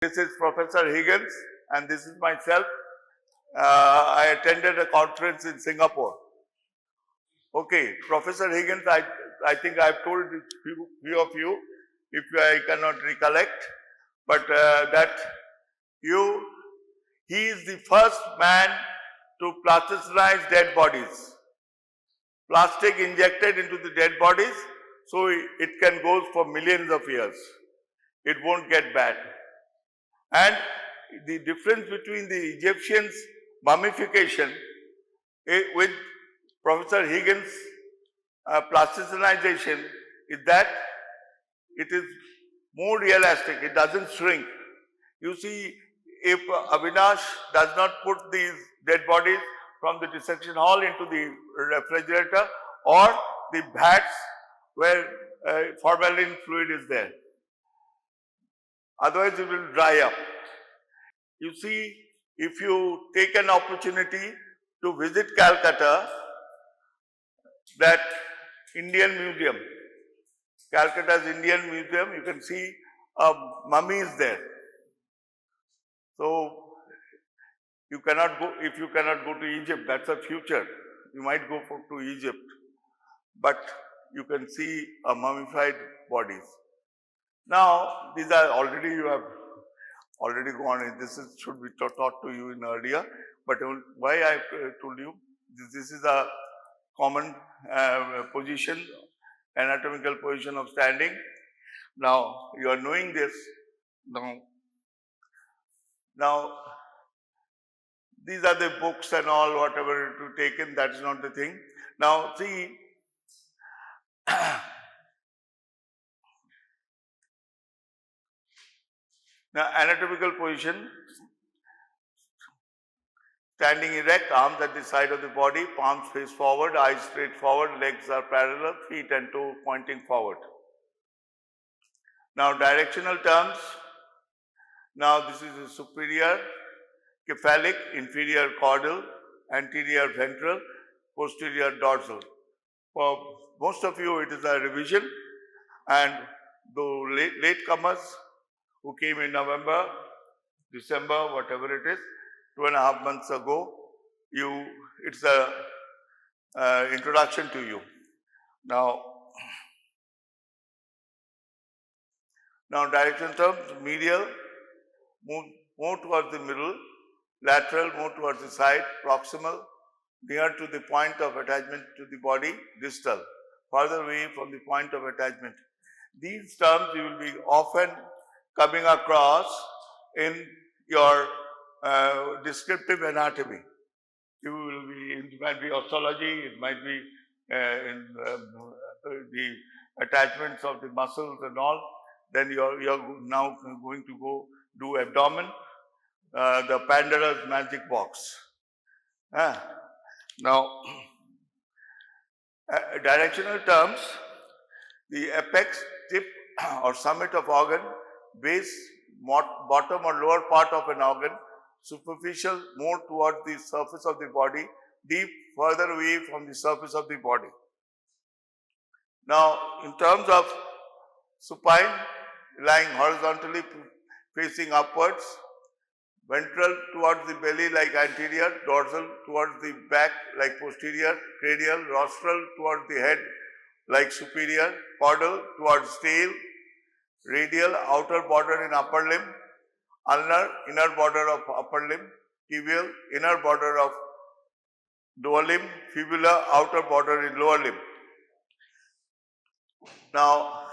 This is Professor Hagens and this is myself. I attended a conference in Singapore. Okay, Professor Hagens, I think I have told few of you, if I cannot recollect, but he is the first man to plasticize dead bodies. Plastic injected into the dead bodies, so it can go for millions of years. It won't get bad. And the difference between the Egyptians' mummification with Professor Hagens' plasticization is that it is more realistic, it doesn't shrink. You see, if Avinash does not put these dead bodies from the dissection hall into the refrigerator or the vats where formalin fluid is there, otherwise it will dry up. You see, if you take an opportunity to visit Calcutta, that Indian Museum, Calcutta's Indian Museum, you can see mummies there. So, you cannot go, if you cannot go to Egypt, that's a future. You might go to Egypt, but you can see mummified bodies. Now, these are already, you have already gone, this should be taught to you in earlier, but why I told you, this is a common position, anatomical position of standing. Now, you are knowing this. Now, these are the books and all, whatever to take in, that's not the thing. Now, see, now anatomical position, standing erect, arms at the side of the body, palms face forward, eyes straight forward, legs are parallel, feet and toe pointing forward. Now, directional terms. Now, this is a superior cephalic, inferior caudal, anterior ventral, posterior dorsal. For most of you, it is a revision, and the latecomers who came in November, December, whatever it is, 2.5 months ago, it's a introduction to you. Now direction terms, medial, move towards the middle, lateral, move towards the side, proximal, near to the point of attachment to the body, distal, further away from the point of attachment. These terms you will be often coming across in your descriptive anatomy. You will be, it might be osteology, it might be in the attachments of the muscles and all. Then you are now going to go do abdomen, the Pandora's magic box. Now, directional terms, the apex, tip or summit of organ, base, bottom or lower part of an organ, superficial, more towards the surface of the body, deep, further away from the surface of the body. Now, in terms of supine, lying horizontally facing upwards, ventral towards the belly like anterior, dorsal towards the back like posterior, cranial, rostral towards the head like superior, caudal towards tail, radial, outer border in upper limb, ulnar, inner border of upper limb, tibial, inner border of lower limb, fibula, outer border in lower limb. Now,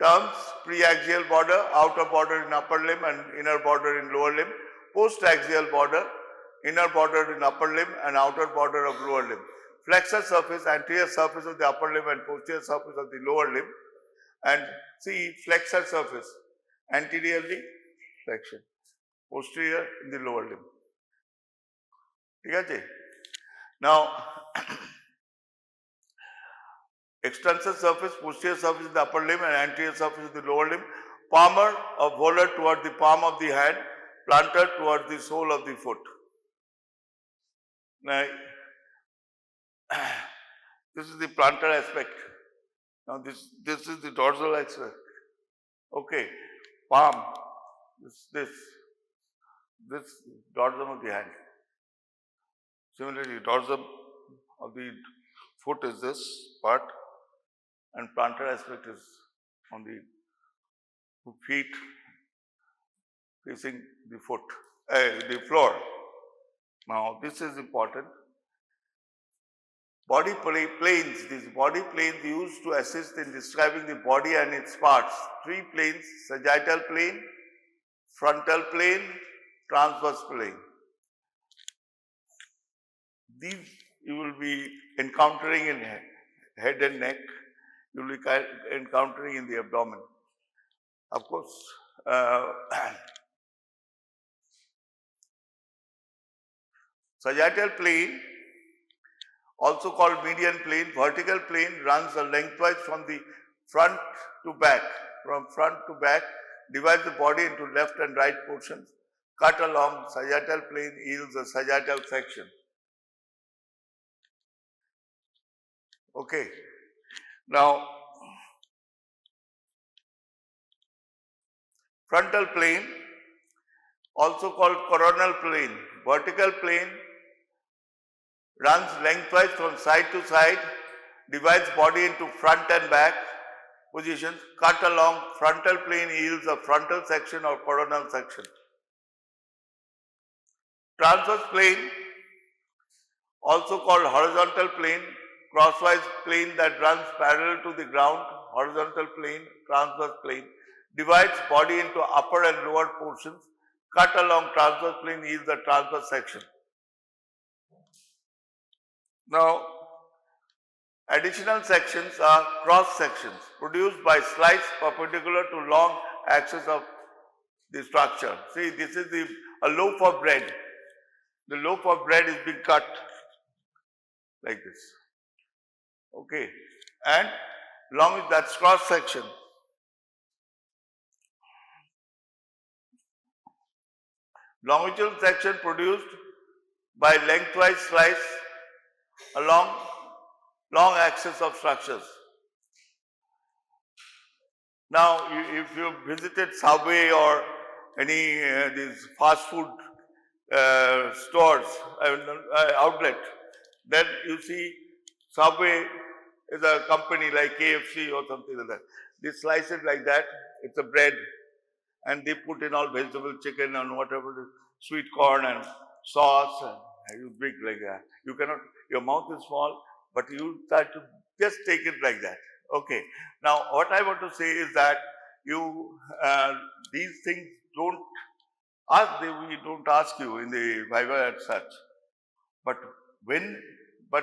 terms, pre-axial border, outer border in upper limb and inner border in lower limb, post-axial border, inner border in upper limb and outer border of lower limb, flexor surface, anterior surface of the upper limb and posterior surface of the lower limb, and see flexor surface, anteriorly flexion, posterior in the lower limb. Okay? Now, extensor surface, posterior surface of the upper limb and anterior surface of the lower limb, palmar or volar towards the palm of the hand, plantar towards the sole of the foot. Now, this is the plantar aspect. Now, this is the dorsal aspect. Okay, palm. this dorsum of the hand. Similarly, dorsum of the foot is this part, and plantar aspect is on the feet facing the foot, the floor. Now, this is important. Body planes, these body planes used to assist in describing the body and its parts. 3 planes: sagittal plane, frontal plane, transverse plane. These you will be encountering in head and neck, you will be encountering in the abdomen. Of course, sagittal plane, also called median plane, vertical plane, runs lengthwise from the front to back. From front to back, divides the body into left and right portions. Cut along sagittal plane yields a sagittal section. Okay. Now, frontal plane, also called coronal plane, vertical plane, runs lengthwise from side to side, divides body into front and back positions. Cut along frontal plane yields a frontal section or coronal section. Transverse plane, also called horizontal plane, crosswise plane that runs parallel to the ground, horizontal plane, transverse plane, divides body into upper and lower portions. Cut along transverse plane yields a transverse section. Now, additional sections are cross sections produced by slice perpendicular to long axis of the structure. See, this is a loaf of bread. The loaf of bread is being cut like this. Okay, and long that's cross section. Longitudinal section produced by lengthwise slice along long axis of structures. Now, if you visited Subway or any these fast food stores, outlet, then you see Subway is a company like KFC or something like that. They slice it like that, it's a bread, and they put in all vegetable, chicken and whatever, sweet corn and sauce, and you big like that. You cannot, your mouth is small, but you try to just take it like that. Okay. Now, what I want to say is that you, these things don't we don't ask you in the Viva as such. But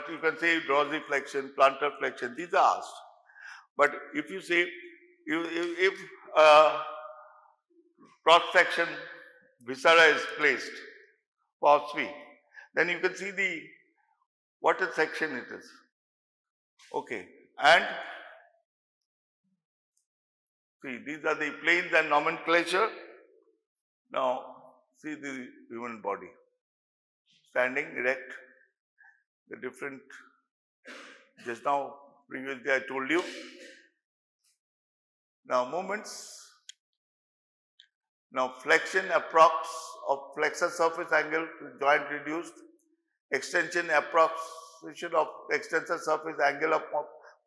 you can say dorsiflexion, plantar flexion, these are asked. But if you say, if cross section viscera is placed, Fossae, then you can see what a section it is. Okay, and see, these are the planes and nomenclature. Now, see the human body standing erect, the different, just now previously I told you. Now, movements. Now, flexion approx of flexor surface angle to joint reduced, extension approximation of extensor surface angle of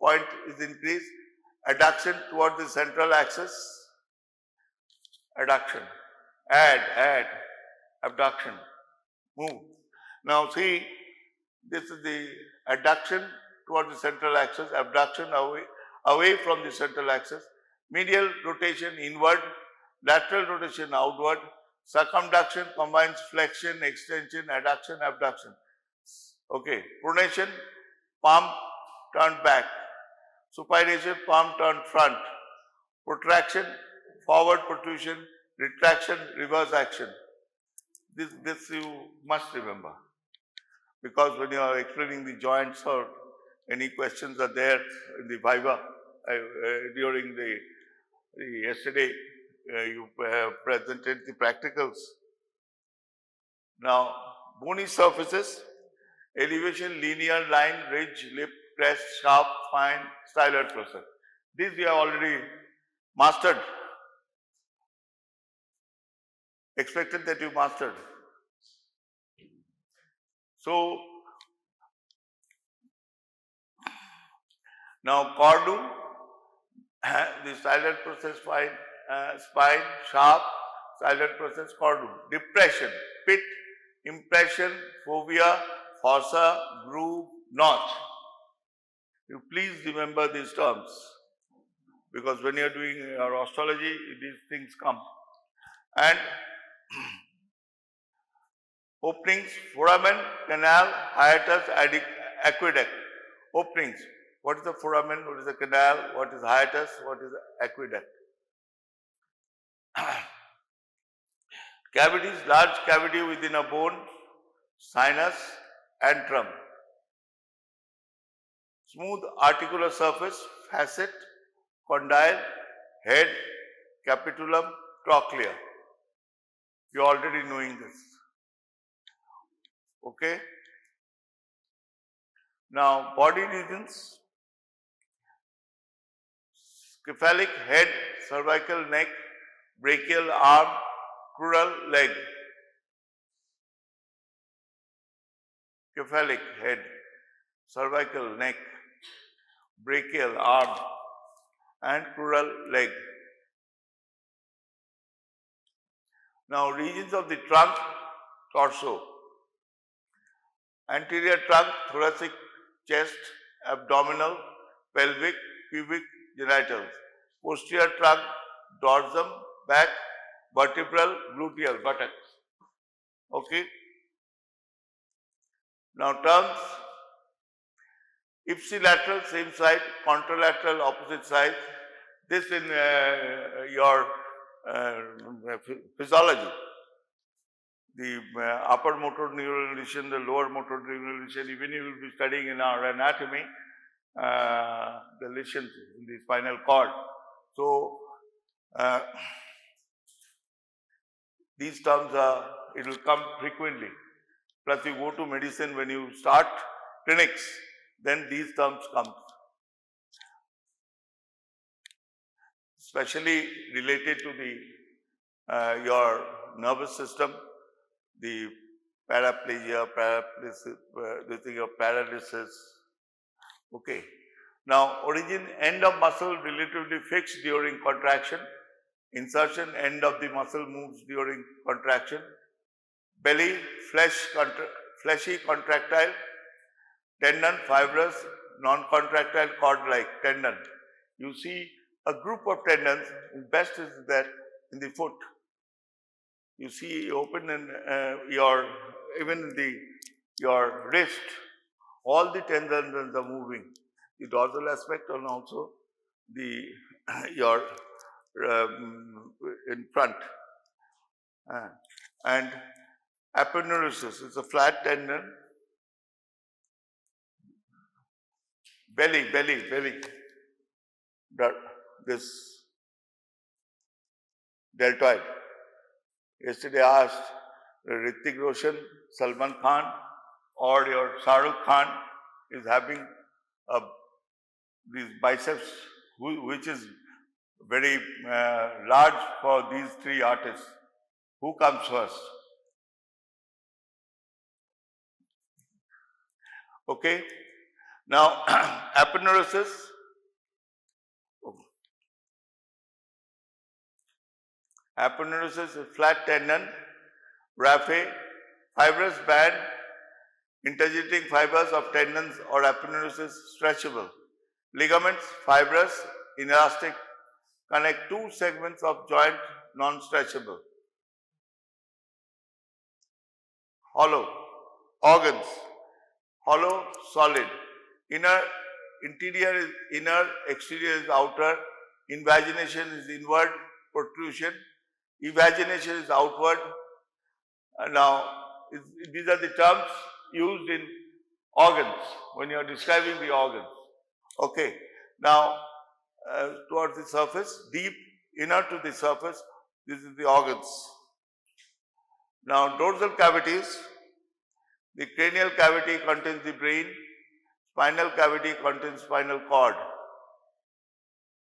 point is increased, adduction toward the central axis, adduction, add, abduction, move. Now, see, this is the adduction toward the central axis, abduction away from the central axis, medial rotation inward, lateral rotation outward, circumduction combines flexion, extension, adduction, abduction. Okay, pronation, palm turned back, supination, palm turned front, protraction, forward protrusion, retraction, reverse action. This you must remember, because when you are explaining the joints or any questions are there in the Viva during the yesterday you presented the practicals. Now, bony surfaces, elevation, linear, line, ridge, lip, crest, sharp, fine, styloid process. These we have already mastered. Expected that you mastered. So, now chordum, the silent process spine, sharp, silent process chordum. Depression, pit, impression, fovea, fossa, groove, notch. You please remember these terms, because when you are doing your osteology, these things come. And openings, foramen, canal, hiatus, aqueduct. Openings. What is the foramen? What is the canal? What is hiatus? What is the aqueduct? Cavities, large cavity within a bone, sinus, antrum. Smooth articular surface, facet, condyle, head, capitulum, trochlea. You are already knowing this. Okay. Now, body regions, cephalic head, cervical neck, brachial arm, crural leg. Cephalic head, cervical neck, brachial arm, and crural leg. Now, regions of the trunk, torso. Anterior trunk, thoracic, chest, abdominal, pelvic, pubic, genitals. Posterior trunk, dorsum, back, vertebral, gluteal, buttocks. Okay. Now terms, ipsilateral, same side, contralateral, opposite side. This in your physiology. The upper motor neural lesion, the lower motor neural lesion, even you will be studying in our anatomy, the lesions in the spinal cord. So, these terms it will come frequently. Plus you go to medicine, when you start clinics, then these terms come. Especially related to the your nervous system, the paraplegia, paralysis, the thing of paralysis. Okay. Now, origin, end of muscle relatively fixed during contraction. Insertion, end of the muscle moves during contraction. Belly, fleshy, contractile. Tendon, fibrous, non-contractile, cord-like tendon. You see a group of tendons, best is that in the foot. You see open in your wrist, all the tendons are moving. The dorsal aspect and also the your in front. And aponeurosis is a flat tendon. Belly. This deltoid. Yesterday I asked Hrithik Roshan, Salman Khan, or your Shah Rukh Khan is having these biceps, which is very large for these three artists. Who comes first? Okay. Now, aponeurosis. Aponeurosis is flat tendon, raphe, fibrous band, interjecting fibers of tendons or aponeurosis stretchable. Ligaments, fibrous, inelastic, connect two segments of joint, non-stretchable. Hollow, organs, hollow, solid. Interior is inner, exterior is outer, invagination is inward, protrusion, evagination is outward. Now, these are the terms used in organs when you are describing the organs. Okay. Now, towards the surface, deep, inner to the surface, this is the organs. Now, dorsal cavities, the cranial cavity contains the brain, spinal cavity contains spinal cord.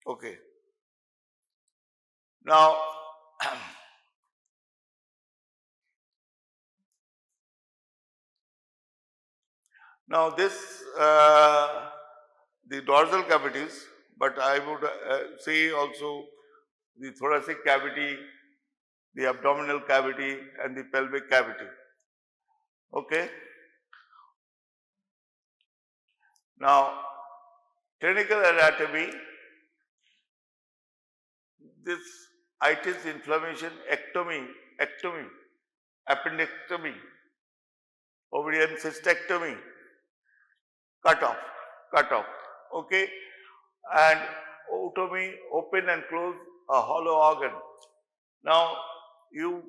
Okay. Now, Now this, the dorsal cavities, but I would say also the thoracic cavity, the abdominal cavity and the pelvic cavity. Okay. Now clinical anatomy, this itis, inflammation, ectomy, appendectomy, ovarian cystectomy, cut off, okay, and otomy, open and close a hollow organ. Now you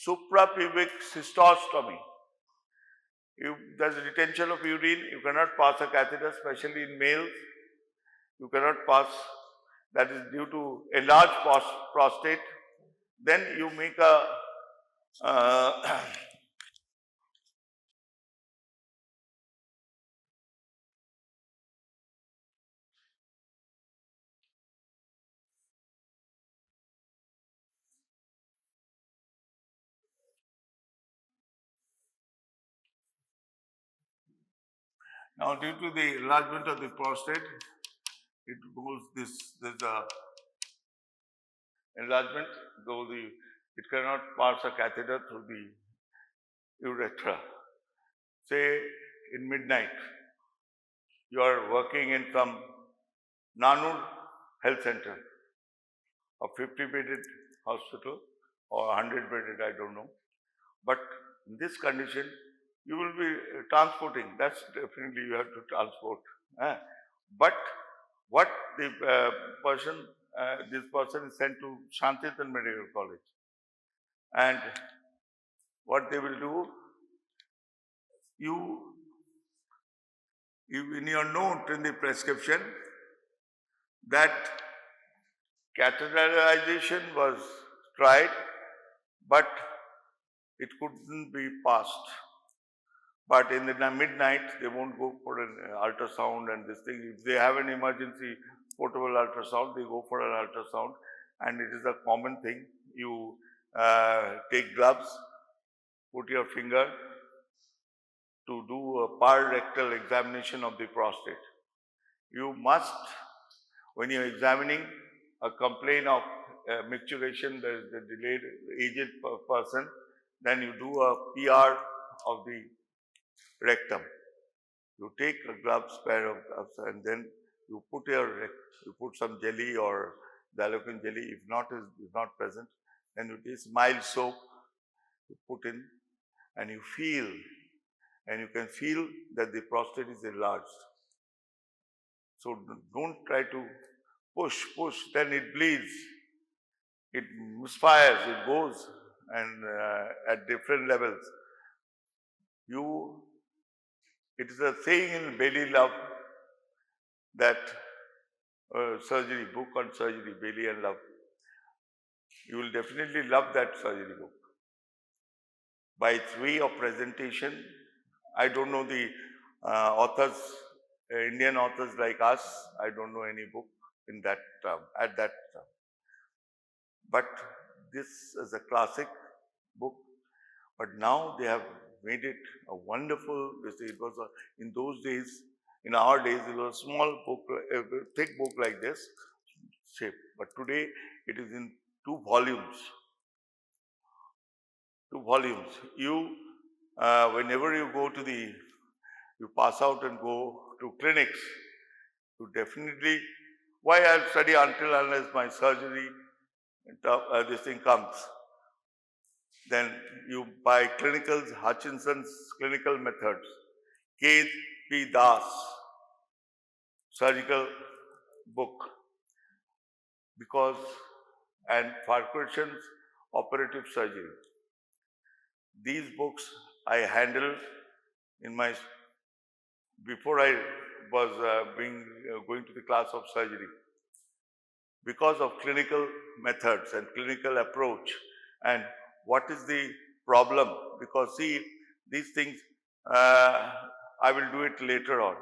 suprapubic cystostomy, there's a retention of urine, you cannot pass a catheter, especially in males, you cannot pass, that is due to enlarged prostate. Then you make a now due to the enlargement of the prostate, it goes there's a enlargement, though it cannot pass a catheter through the urethra. Say in midnight, you are working in some Nanur health center, a 50-bedded hospital or 100-bedded, I don't know. But in this condition, you will be transporting. That's definitely you have to transport. But what the this person is sent to Santiniketan Medical College, and what they will do, you in your note in the prescription that catheterization was tried, but it couldn't be passed. But in the midnight, they won't go for an ultrasound and this thing. If they have an emergency portable ultrasound, they go for an ultrasound, and it is a common thing. You take gloves, put your finger to do a par-rectal examination of the prostate. You must, when you're examining a complaint of micturition, there is a delayed aged person, then you do a PR of the rectum. You take a gloves, pair of gloves, and then you put some jelly or xylophane jelly. If not is not present, then you take mild soap, you put in, and you feel, and you can feel that the prostate is enlarged. So don't try to push, then it bleeds, it misfires, it goes, and at different levels. It is a saying in Bailey Love, that surgery book on surgery, Bailey and Love. You will definitely love that surgery book. By its way of presentation, I don't know the authors, Indian authors like us, I don't know any book in that term, at that term. But this is a classic book, but now they have made it a wonderful, it was in those days, in our days, it was a small book, a thick book like this shape, but today it is in 2 volumes. 2 volumes. You, whenever you go to you pass out and go to clinics, you definitely, why I'll study unless my surgery, this thing comes. Then you buy Hutchinson's clinical methods, K.P. Das, surgical book, and Farquharson's operative surgery. These books I handled before I was going to the class of surgery, because of clinical methods and clinical approach, and what is the problem, because see, these things, I will do it later on.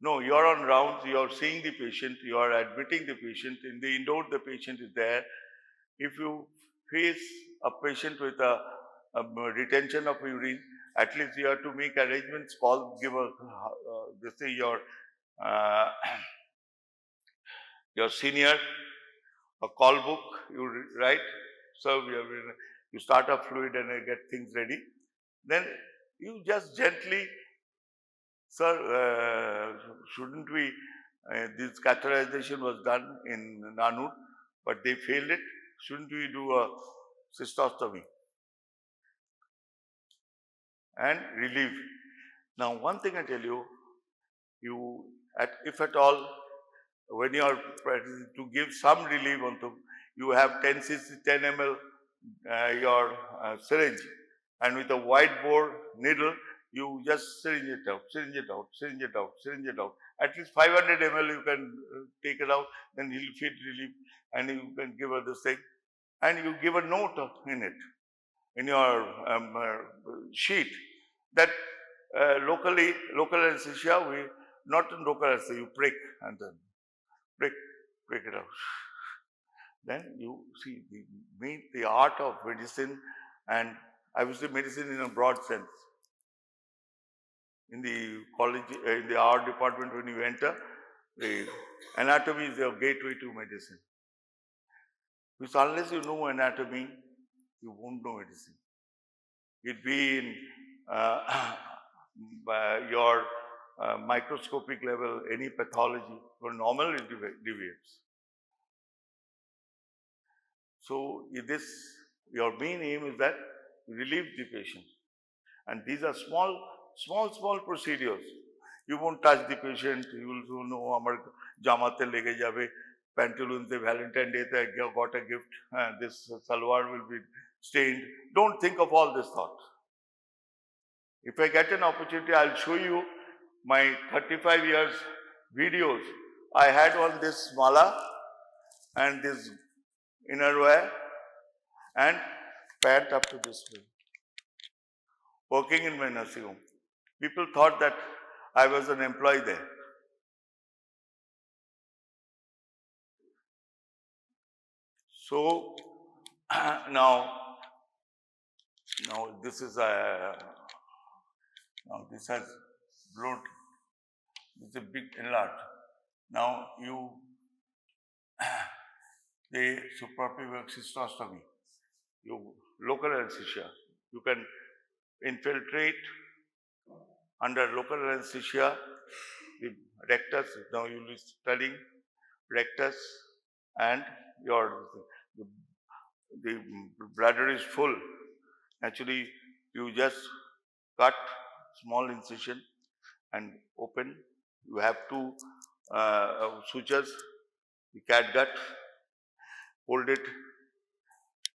No, you are on rounds, you are seeing the patient, you are admitting the patient, in the indoor the patient is there. If you face a patient with a retention of urine At least you have to make arrangements, give a, this is uh, your senior, a call book, you write, so you start a fluid and get things ready. Then you just gently, sir, shouldn't we, this catheterization was done in Nanur, but they failed it. Shouldn't we do a cystostomy and relieve? Now, one thing I tell you, if at all, when you are to give some relief onto, you have 10 ml your syringe, and with a wide bore needle, you just syringe it out, syringe it out, syringe it out, syringe it out. At least 500 ml you can take it out, then he'll feel relief, and you can give her this thing, and you give a note in it, in your sheet, that local anesthesia, not in local anesthesia, you prick and then break it out. Then you see the art of medicine, and I would say medicine in a broad sense. In the college, in the art department, when you enter, the anatomy is your gateway to medicine. Because unless you know anatomy, you won't know medicine. It be in your microscopic level, any pathology, for normal it deviates. So, your main aim is that you relieve the patient, and these are small procedures. You won't touch the patient. You will know, Amar Jamate lege jabe, pantaloons, Valentine Day, I got a gift, this salwar will be stained. Don't think of all this thought. If I get an opportunity, I'll show you my 35 years videos. I had on this mala and this innerwear and pant up to this way, working in my nursing home. People thought that I was an employee there. So now this is now this has blood. It's a big enlarge. Now the suprapubic cystostomy, local anesthesia. You can infiltrate under local anesthesia the rectus. Now you will be studying rectus, and the bladder is full. Actually, you just cut small incision and open. You have two sutures, the catgut, hold it,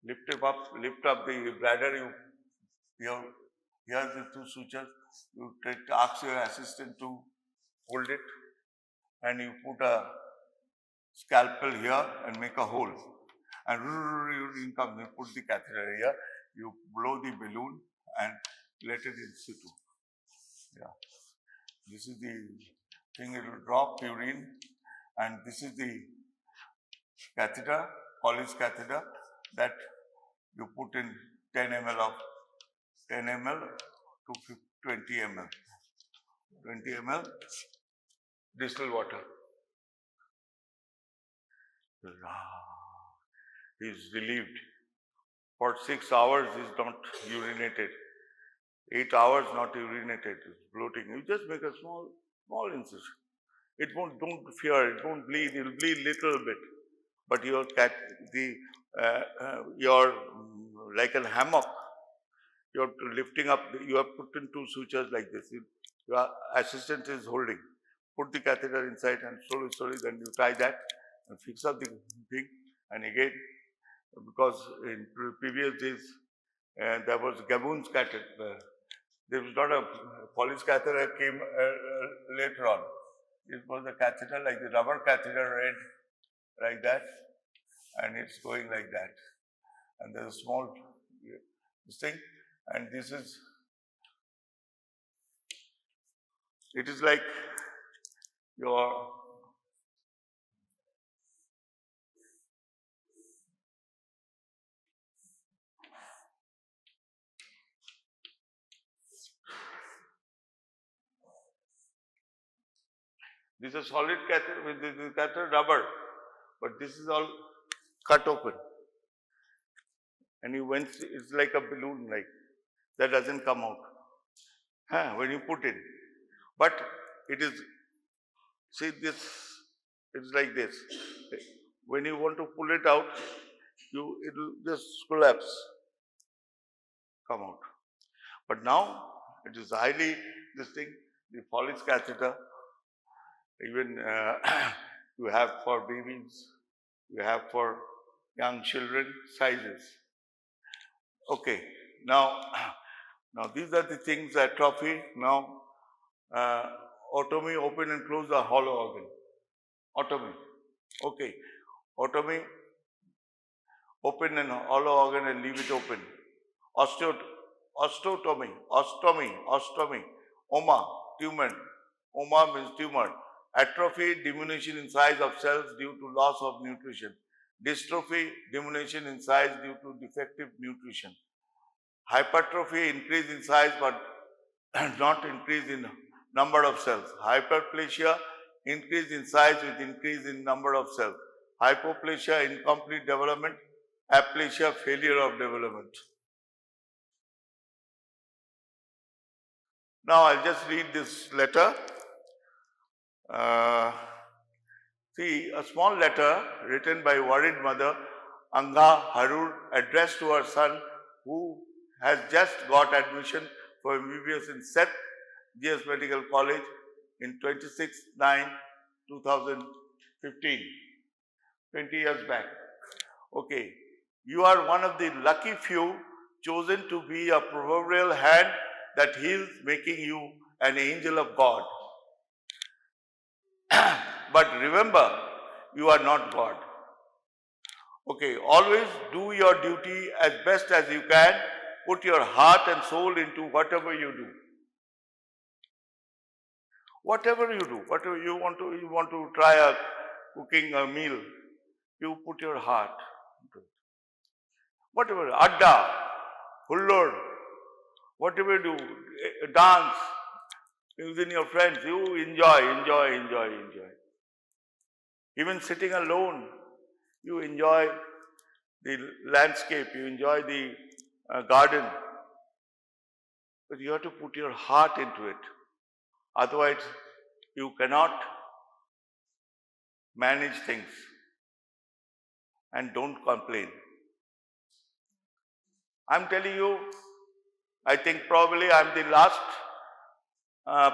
lift up the bladder. Here's the two sutures. You ask your assistant to hold it, and you put a scalpel here and make a hole. And urine comes, you put the catheter here, you blow the balloon and let it in situ. Yeah. This is the thing, it will drop urine, and this is the catheter, college catheter, that you put in 10 ml to 20 ml. 20 ml distilled water. He is relieved. For 6 hours he is not urinated. 8 hours not urinated, it's bloating. You just make a small incision. It won't, don't fear, it won't bleed, it will bleed little bit. But your like a hammock, you're lifting up, you have put in two sutures like this. Your assistant is holding. Put the catheter inside and slowly, then you tie that and fix up the thing. And again, because in previous days, there was Gabon's catheter. There was not a police catheter came later on. It was a catheter like the rubber catheter, red, like that, and it's going like that. And there's a small this thing, and this is, it is like your This is a solid catheter with this catheter rubber, but this is all cut open. And it's like a balloon, like that doesn't come out when you put it. But it is, see this, it's like this. When you want to pull it out, it will just collapse, come out. But now it is highly, this thing, the Foley's catheter, even you have for babies, you have for young children sizes. Okay, now these are the things, atrophy. Now otomy, open and close the hollow organ. Otomy. Okay. Otomy, open and hollow organ and leave it open. Osteotomy. Oma, tumor. Oma means tumor. Atrophy, diminution in size of cells due to loss of nutrition. Dystrophy, diminution in size due to defective nutrition. Hypertrophy, increase in size but not increase in number of cells. Hyperplasia, increase in size with increase in number of cells. Hypoplasia, incomplete development. Aplasia, failure of development. Now I'll just read this letter. See, a small letter written by worried mother Anga Harur, addressed to her son who has just got admission for MBBS in Seth GS Medical College in 26/9/2015, 20 years back. Okay, you are one of the lucky few chosen to be a proverbial hand that heals, making you an angel of God. But remember, you are not God. Okay, always do your duty as best as you can. Put your heart and soul into whatever you do. Whatever you do, whatever you want to try cooking a meal, you put your heart into it. Whatever, adda, hullur, whatever you do, dance within your friends, you enjoy. Even sitting alone, you enjoy the landscape, you enjoy the garden. But you have to put your heart into it. Otherwise, you cannot manage things. And don't complain. I'm telling you, I think probably I'm the last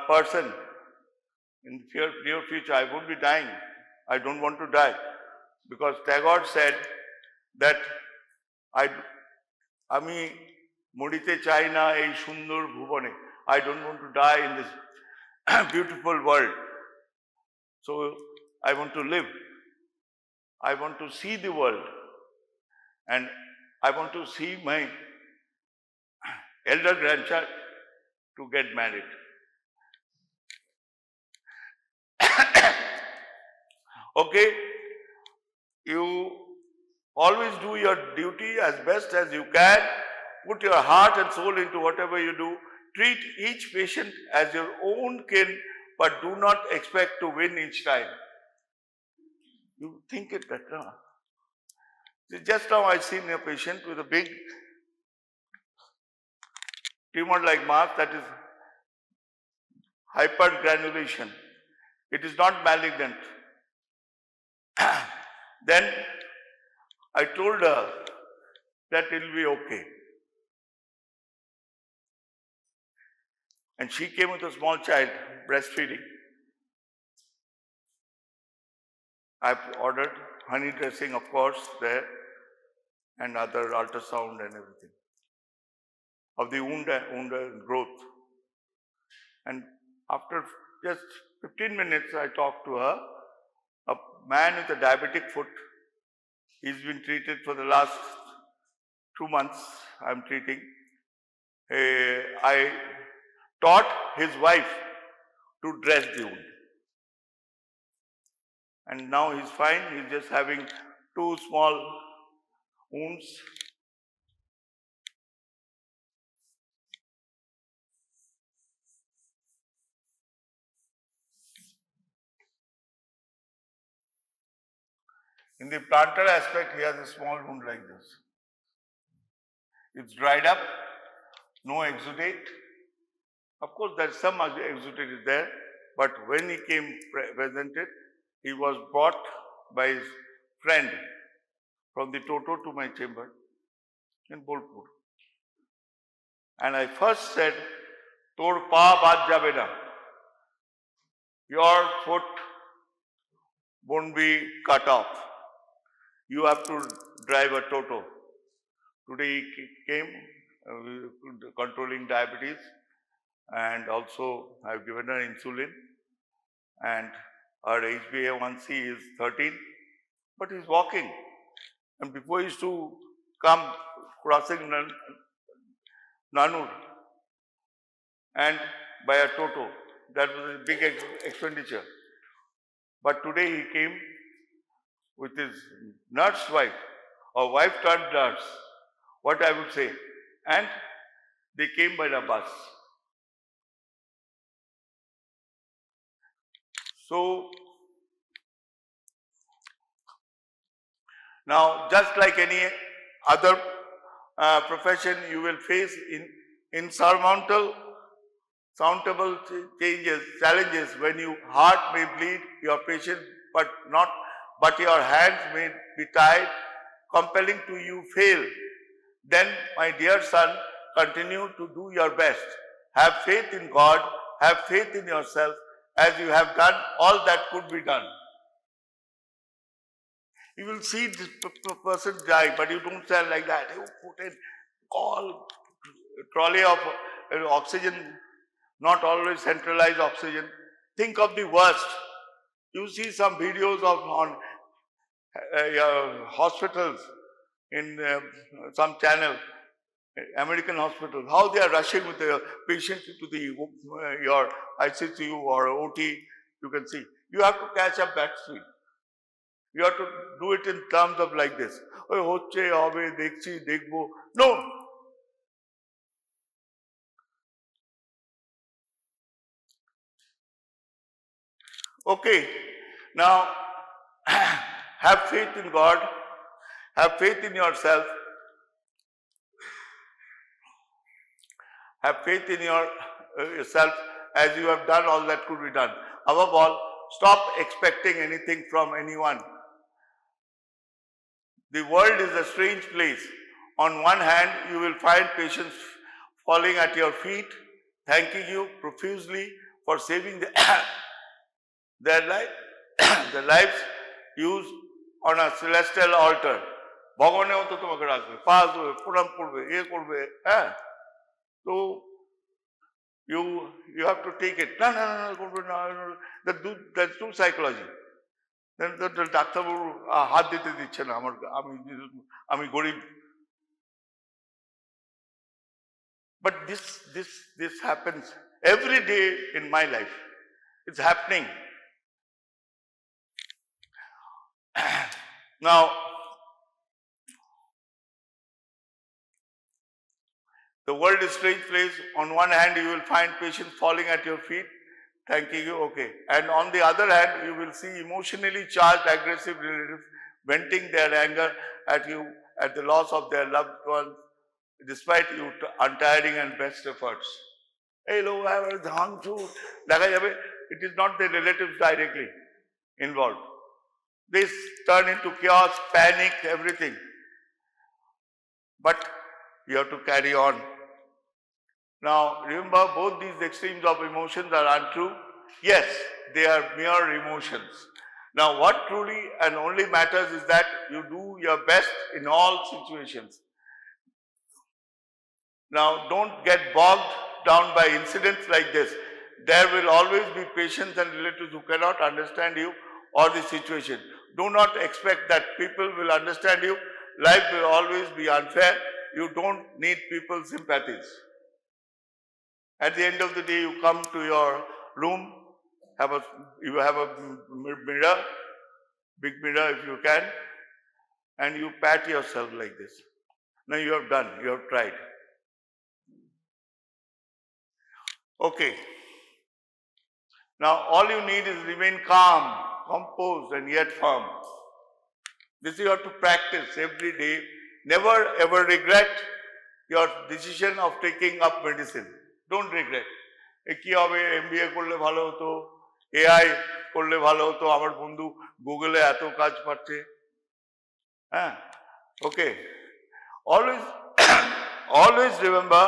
person in the near future. I would be dying. I don't want to die. Because Tagore said that Ami Mudite China ei Sundur Bhuvane. I don't want to die in this beautiful world. So I want to live. I want to see the world. And I want to see my elder grandchild to get married. Okay, you always do your duty as best as you can. Put your heart and soul into whatever you do. Treat each patient as your own kin, but do not expect to win each time. You think it better. Just now I seen a patient with a big tumor-like mass, that is hypergranulation. It is not malignant. Then I told her that it will be okay. And she came with a small child, breastfeeding. I've ordered honey dressing, of course, there, and other ultrasound and everything of the wound and growth. And after just 15 minutes, I talked to her. A man with a diabetic foot, he's been treated for the last 2 months. I'm treating. I taught his wife to dress the wound. And now he's fine. He's just having 2 small wounds. In the plantar aspect, he has a small wound like this. It's dried up, no exudate. Of course, there's some exudate is there, but when he came presented, he was brought by his friend from the Toto to my chamber in Bolpur. And I first said, Tor pa baad jabe na. Your foot won't be cut off. You have to drive a Toto. Today he came controlling diabetes, and also I have given her insulin, and her HbA1c is 13, but he's walking. And before he used to come crossing Nanur and by a Toto. That was a big expenditure. But today he came with his nurse wife, or wife turned nurse, what I would say, and they came by the bus. So, now just like any other profession, you will face insurmountable challenges when your heart may bleed, your patient but your hands may be tied, compelling to you fail. Then, my dear son, continue to do your best. Have faith in God, have faith in yourself, as you have done all that could be done. You will see this person die, but you don't stand like that. You put a trolley of oxygen, not always centralized oxygen. Think of the worst. You see some videos on hospitals in some channel, American hospitals, how they are rushing with the patient to the your ICU or OT. You can see. You have to catch up that speed. You have to do it in terms of like this. No. Okay. Now, have faith in God. Have faith in yourself. Have faith in yourself as you have done all that could be done. Above all, stop expecting anything from anyone. The world is a strange place. On one hand, you will find patients falling at your feet, thanking you profusely for saving their lives used on a celestial altar. ভগবানে অন্ত তোমাকে রাখবে, pass হবে, প্রণাম করবে, করবে, হ্যাঁ। So you have to take it. No, that's too psychology. Then the ডাক্তারবাবু হাত দিতে দিচ্ছে না, আমি গরিব। But this happens every day in my life. It's happening. Now, the world is a strange place. On one hand, you will find patients falling at your feet, thanking you, okay. And on the other hand, you will see emotionally charged, aggressive relatives venting their anger at you at the loss of their loved ones, despite your untiring and best efforts. Hello, it is not the relatives directly involved. This turn into chaos, panic, everything. But you have to carry on. Now, remember, both these extremes of emotions are untrue. Yes, they are mere emotions. Now, what truly and only matters is that you do your best in all situations. Now, don't get bogged down by incidents like this. There will always be patients and relatives who cannot understand you or the situation. Do not expect that people will understand you. Life will always be unfair. You don't need people's sympathies. At the end of the day, you come to your room, you have a mirror, big mirror if you can, and you pat yourself like this. Now you have done, you have tried. Okay. Now all you need is remain calm, composed and yet firm. This you have to practice every day. Never ever regret your decision of taking up medicine. Don't regret. কি হবে MBA করলে ভালো হতো, AI করলে ভালো হতো, আমার বন্ধু গুগলে এত কাজ পাচ্ছে। হ্যাঁ, okay. Always, always remember,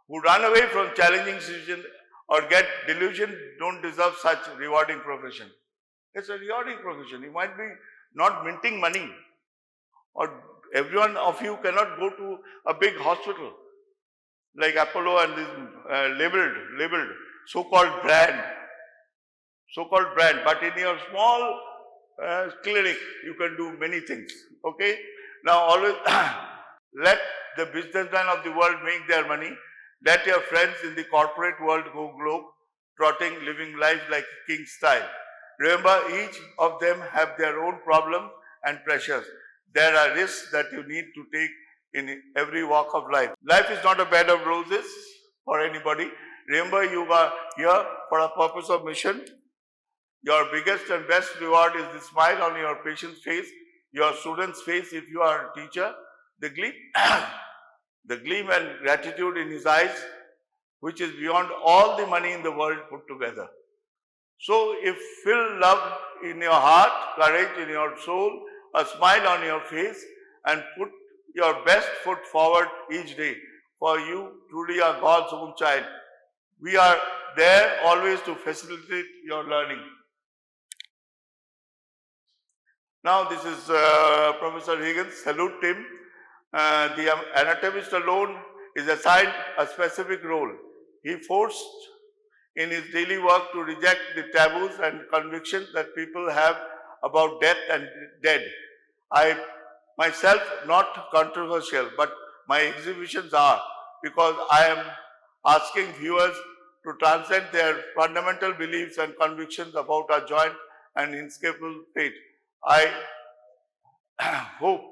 who run away from challenging situation or get delusion don't deserve such rewarding profession. It's a rewarding profession. You might be not minting money, or everyone of you cannot go to a big hospital like Apollo and this labeled so-called brand, but in your small clinic you can do many things. Okay, now always let the businessmen of the world make their money. Let your friends in the corporate world go globe trotting, living life like king style. Remember, each of them have their own problems and pressures. There are risks that you need to take in every walk of life. Life is not a bed of roses for anybody. Remember, you are here for a purpose of mission. Your biggest and best reward is the smile on your patient's face, your student's face if you are a teacher, the gleam and gratitude in his eyes, which is beyond all the money in the world put together. So if feel love in your heart, courage in your soul, a smile on your face, and put your best foot forward each day, for you truly are God's own child. We are there always to facilitate your learning. Now this is Professor Hagens. Salute him. The anatomist alone is assigned a specific role. He forced in his daily work to reject the taboos and convictions that people have about death and dead. I myself not controversial, but my exhibitions are, because I am asking viewers to transcend their fundamental beliefs and convictions about our joint and inescapable fate. I hope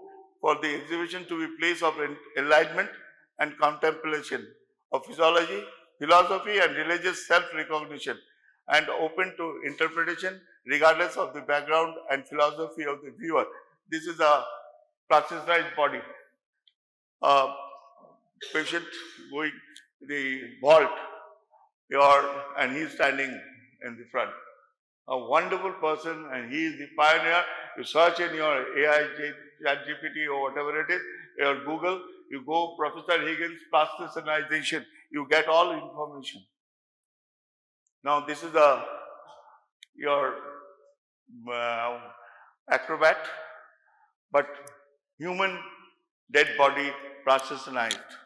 for the exhibition to be a place of enlightenment and contemplation of physiology, philosophy and religious self-recognition, and open to interpretation regardless of the background and philosophy of the viewer. This is a plasticized body. A patient going the vault, and he is standing in the front. A wonderful person, and he is the pioneer. You search in your AI, ChatGPT or whatever it is, your Google, you go Professor Hagens plasticization, you get all information. Now this is your acrobat, but human dead body plasticized.